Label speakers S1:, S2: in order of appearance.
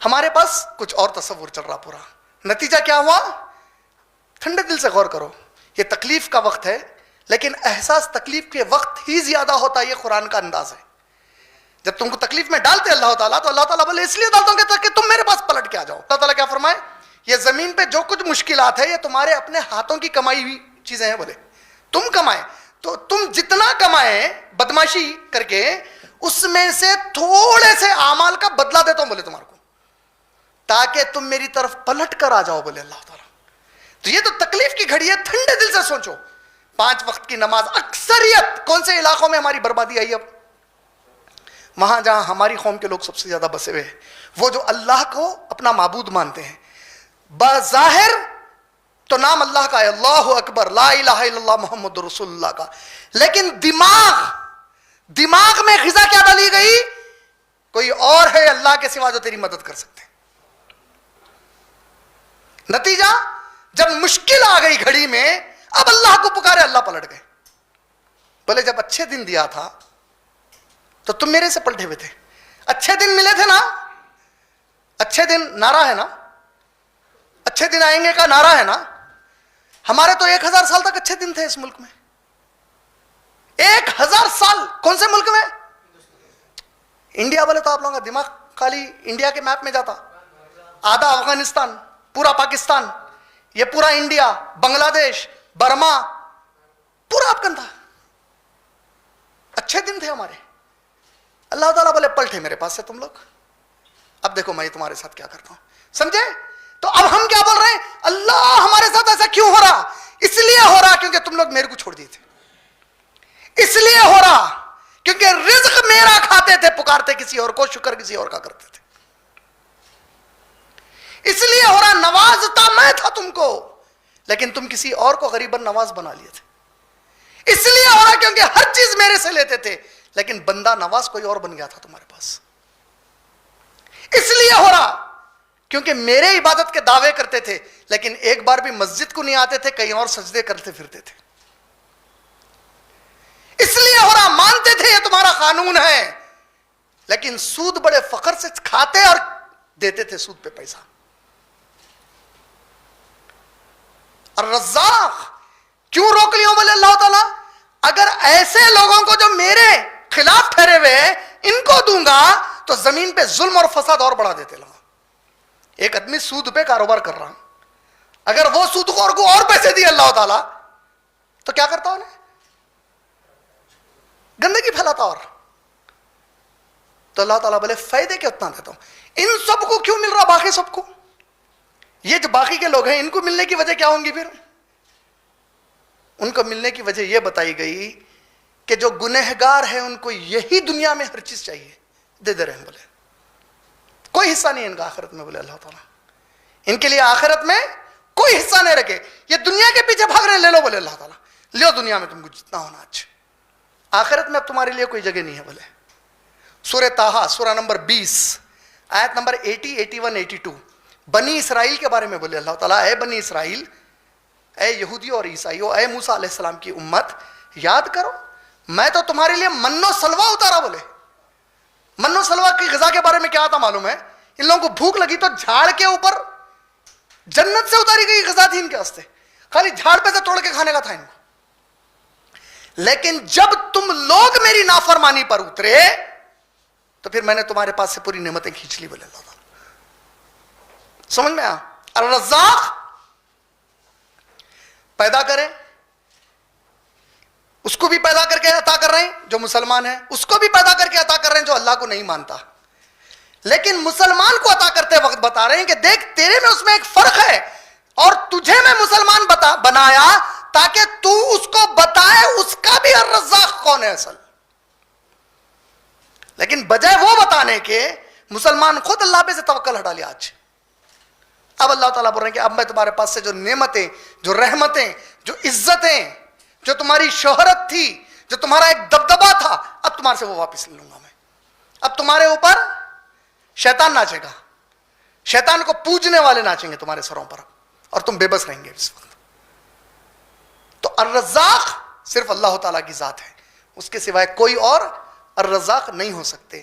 S1: ہمارے پاس کچھ اور تصور چل رہا پورا. نتیجہ کیا ہوا؟ ٹھنڈے دل سے غور کرو. یہ تکلیف کا وقت ہے، لیکن احساس تکلیف کے وقت ہی زیادہ ہوتا ہے. یہ قرآن کا انداز ہے. جب تم کو تکلیف میں ڈالتے اللہ تعالیٰ تو اللہ تعالیٰ بولے اس لیے ڈالتا ہوں کہ تاکہ تم میرے پاس پلٹ کے آ جاؤ. اللہ تعالیٰ کیا فرمائے؟ یہ زمین پہ جو کچھ مشکلات ہے یہ تمہارے اپنے ہاتھوں کی کمائی ہوئی چیزیں ہیں. بولے تم کمائے تو تم جتنا کمائے بدماشی کر کے اس میں سے تھوڑے سے اعمال کا بدلہ دیتا ہوں بولے تمہارے کو، تاکہ تم میری طرف پلٹ کر آ جاؤ بولے اللہ تعالیٰ. تو یہ تو تکلیف کی گھڑی ہے. ٹھنڈے دل سے سوچو. 5 وقت کی نماز، اکثریت کون سے علاقوں میں ہماری بربادی آئی؟ اب وہاں جہاں ہماری قوم کے لوگ سب سے زیادہ بسے ہوئے ہیں، وہ جو اللہ کو اپنا معبود مانتے ہیں. بظاہر تو نام اللہ کا ہے، اللہ اکبر لا الہ الا اللہ محمد رسول اللہ کا، لیکن دماغ میں غذا کیا ڈالی گئی؟ کوئی اور ہے اللہ کے سوا جو تیری مدد کر سکتے. نتیجہ جب مشکل آ گئی گھڑی میں، اب اللہ کو پکارے، اللہ پلٹ گئے. بولے جب اچھے دن دیا تھا تو تم میرے سے پلٹے ہوئے تھے. اچھے دن ملے تھے نا، اچھے دن نعرہ ہے نا، اچھے دن آئیں گے کا نعرہ ہے نا. ہمارے تو 1000 سال تک اچھے دن تھے اس ملک میں. 1000 سال کون سے ملک میں؟ انڈیا. بولے تو آپ لوگوں کا دماغ خالی انڈیا کے میپ میں جاتا. آدھا افغانستان، پورا پاکستان، یہ پورا انڈیا، بنگلہ دیش، برما، پورا افغان تھا. اچھے دن تھے ہمارے. اللہ تعالیٰ بولے پلٹے میرے پاس سے تم لوگ. اب دیکھو میں تمہارے ساتھ کیا کرتا ہوں. سمجھے؟ تو اب ہم کیا بول رہے ہیں؟ اللہ ہمارے ساتھ ایسا کیوں ہو رہا؟ اس لیے ہو رہا کیونکہ تم لوگ میرے کو چھوڑ دیے تھے. اس لیے ہو رہا کیونکہ رزق میرا کھاتے تھے، پکارتے کسی اور کو، شکر کسی اور کا کرتے تھے. اس لیے ہو رہا نوازتا میں تھا تم کو، لیکن تم کسی اور کو غریباً نواز بنا لیے تھے. اس لیے ہو رہا کیونکہ ہر چیز میرے سے لیتے تھے، لیکن بندہ نواز کوئی اور بن گیا تھا تمہارے پاس. اس لیے ہو رہا کیونکہ میرے عبادت کے دعوے کرتے تھے، لیکن ایک بار بھی مسجد کو نہیں آتے تھے، کہیں اور سجدے کرتے پھرتے تھے. اس لیے ہو رہا مانتے تھے یہ تمہارا قانون ہے، لیکن سود بڑے فخر سے کھاتے اور دیتے تھے سود پہ پیسہ. الرزاق کیوں روک لیا؟ بولے اللہ تعالیٰ اگر ایسے لوگوں کو جو میرے خلاف ٹھہرے ہوئے ہیں ان کو دوں گا تو زمین پہ ظلم اور فساد اور بڑھا دیتے لوگ. ایک آدمی سود پہ کاروبار کر رہا، اگر وہ سود خور کو اور پیسے دیے اللہ تعالیٰ تو کیا کرتا انہیں؟ گندگی پھیلاتا. اور تو اللہ تعالیٰ بولے فائدے کے اتنا دیتا ہوں. ان سب کو کیوں مل رہا؟ باقی سب کو. یہ جو باقی کے لوگ ہیں ان کو ملنے کی وجہ کیا ہوں گی؟ پھر ان کو ملنے کی وجہ یہ بتائی گئی کہ جو گنہگار ہیں ان کو یہی دنیا میں ہر چیز چاہیے، دے دے رہے ہیں. بولے کوئی حصہ نہیں ان کا آخرت میں. بولے اللہ تعالیٰ ان کے لیے آخرت میں کوئی حصہ نہیں رکھے. یہ دنیا کے پیچھے بھاگ رہے ہیں، لے لو. بولے اللہ تعالیٰ لو دنیا میں تم کو جتنا ہونا اچھا، آخرت میں اب تمہارے لیے کوئی جگہ نہیں ہے. بولے سورہ طٰہٰ سورہ نمبر 20 آیت نمبر 80، 81، 82 بنی اسرائیل کے بارے میں بولے اللہ تعالیٰ اے بنی اسرائیل، اے یہودیوں اور عیسائیوں، اے موسیٰ علیہ السلام کی امت، یاد کرو میں تو تمہارے لیے من و سلوہ اتارا. بولے من و سلوہ کی غذا کے بارے میں کیا آتا معلوم ہے؟ ان لوگوں کو بھوک لگی تو جھاڑ کے اوپر جنت سے اتاری گئی غذا تھی ان کے واسطے، خالی جھاڑ پہ سے توڑ کے کھانے کا تھا ان کو. لیکن جب تم لوگ میری نافرمانی پر اترے تو پھر میں نے تمہارے پاس سے پوری نعمتیں کھینچ لی. بولے اللہ تعالیٰ سمجھ میں آ؟ الرزاق پیدا کرے، اس کو بھی پیدا کر کے عطا کر رہے ہیں جو مسلمان ہے، اس کو بھی پیدا کر کے عطا کر رہے ہیں جو اللہ کو نہیں مانتا. لیکن مسلمان کو عطا کرتے وقت بتا رہے ہیں کہ دیکھ تیرے میں اس میں ایک فرق ہے، اور تجھے میں مسلمان بنایا تاکہ تو اس کو بتائے اس کا بھی الرزاق کون ہے اصل. لیکن بجائے وہ بتانے کے مسلمان خود اللہ پہ سے توکل ہٹا لیا. آج اب اللہ تعالیٰ بول رہے ہیں کہ اب میں تمہارے پاس سے جو نعمتیں، جو رحمتیں، جو عزتیں، جو تمہاری شہرت تھی، جو تمہارا ایک دبدبا تھا، اب تمہارے سے وہ واپس لے لوں گا میں. اب تمہارے اوپر شیطان ناچے گا، شیطان کو پوجنے والے ناچیں گے تمہارے سروں پر، اور تم بے بس رہیں گے اس وقت. تو الرزاق صرف اللہ تعالیٰ کی ذات ہے، اس کے سوائے کوئی اور الرزاق نہیں ہو سکتے.